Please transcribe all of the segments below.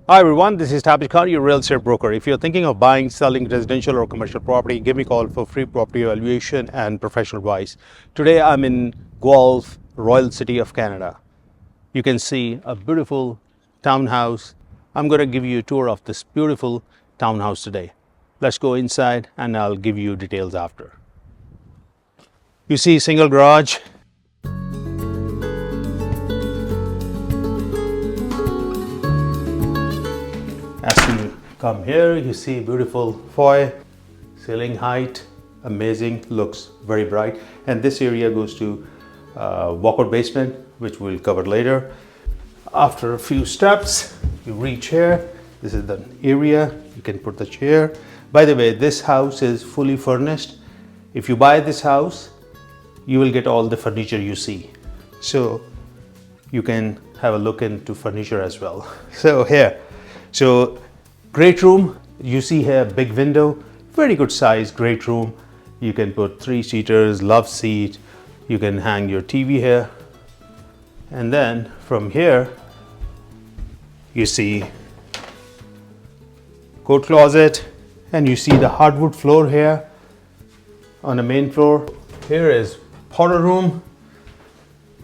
Hi everyone, this is Tabish Khan, your real estate broker. If you're thinking of buying, selling residential or commercial property, give me a call for free property evaluation and professional advice. Today I'm in Guelph, Royal City of Canada. You can see a beautiful townhouse. I'm going to give you a tour of this beautiful townhouse today. Let's go inside and I'll give you details after. You see single garage. As you come here, you see beautiful foyer, ceiling height, amazing, looks very bright. And this area goes to walkout basement, which we'll cover later. After a few steps, you reach here. This is the area, you can put the chair. By the way, this house is fully furnished. If you buy this house, you will get all the furniture you see. So you can have a look into furniture as well. So great room, you see here, big window, very good size, great room. You can put 3-seaters, love seat, you can hang your TV here. And then from here, you see coat closet, and you see the hardwood floor here on the main floor. Here is powder room.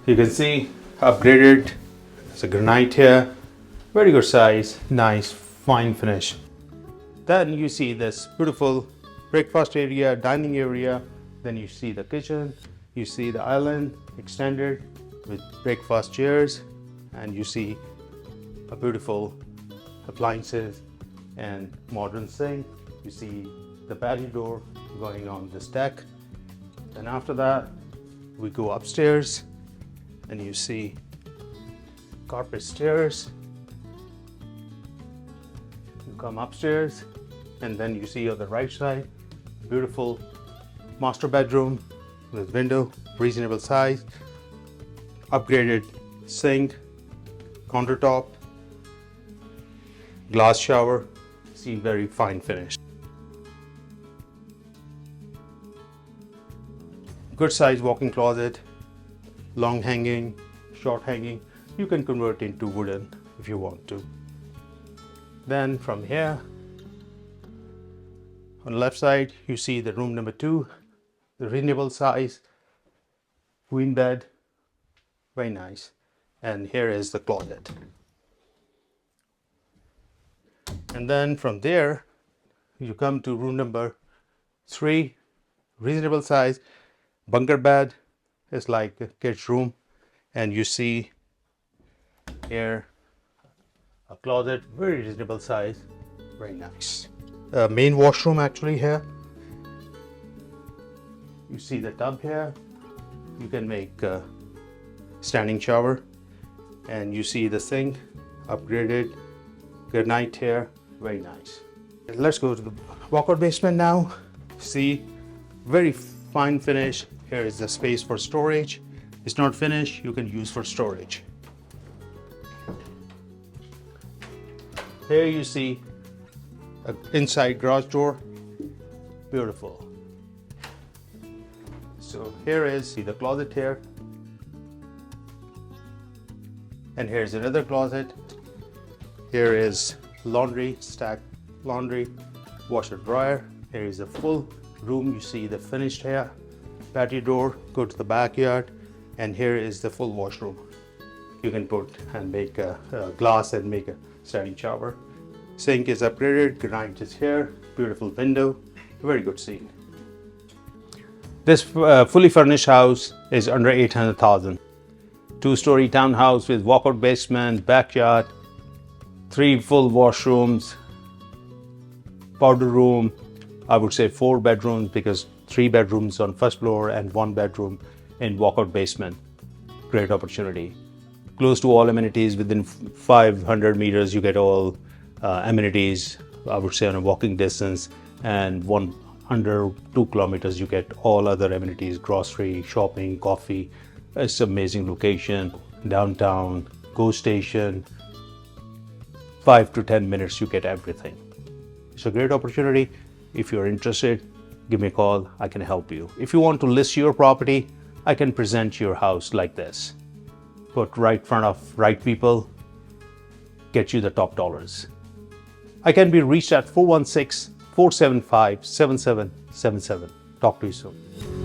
You can see upgraded, there's a granite here. Very good size, nice, fine finish. Then you see this beautiful breakfast area, dining area. Then you see the kitchen. You see the island extended with breakfast chairs. And you see a beautiful appliances and modern sink. You see the patio door going on this deck. And after that, we go upstairs and you see carpet stairs. Come upstairs and then you see on the right side beautiful master bedroom with window, reasonable size, upgraded sink, countertop, glass shower. See, very fine finish. Good size walk-in closet, long hanging, short hanging. You can convert into wooden if you want to. Then from here, on the left side, you see the room number 2, the reasonable size, queen bed, very nice. And here is the closet. And then from there, you come to room number 3, reasonable size, bunker bed, it's like a kid's room. And you see here, a closet, very reasonable size, very nice. Main washroom actually here. You see the tub here. You can make a standing shower. And you see the sink, upgraded, granite here, very nice. Let's go to the walkout basement now. See, very fine finish. Here is the space for storage. It's not finished, you can use for storage. Here you see an inside garage door, beautiful. So here is, see the closet here. And here's another closet. Here is laundry, stacked laundry, washer dryer. Here is a full room, you see the finished here. Patio door, go to the backyard. And here is the full washroom. You can put and make a glass and make a standing shower. Sink is upgraded, granite is here, beautiful window, very good scene. This fully furnished house is under 800,000. 2-story townhouse with walkout basement, backyard, 3 full washrooms, powder room. I would say 4 bedrooms because 3 bedrooms on first floor and 1 bedroom in walkout basement. Great opportunity. Close to all amenities, within 500 meters you get all amenities, I would say on a walking distance, and under 2 kilometers you get all other amenities, grocery, shopping, coffee. It's an amazing location, downtown, GO station, 5 to 10 minutes you get everything. It's a great opportunity. If you're interested, give me a call, I can help you. If you want to list your property, I can present your house like this. Put right in front of right people, get you the top dollars. I can be reached at 416-475-7777. Talk to you soon.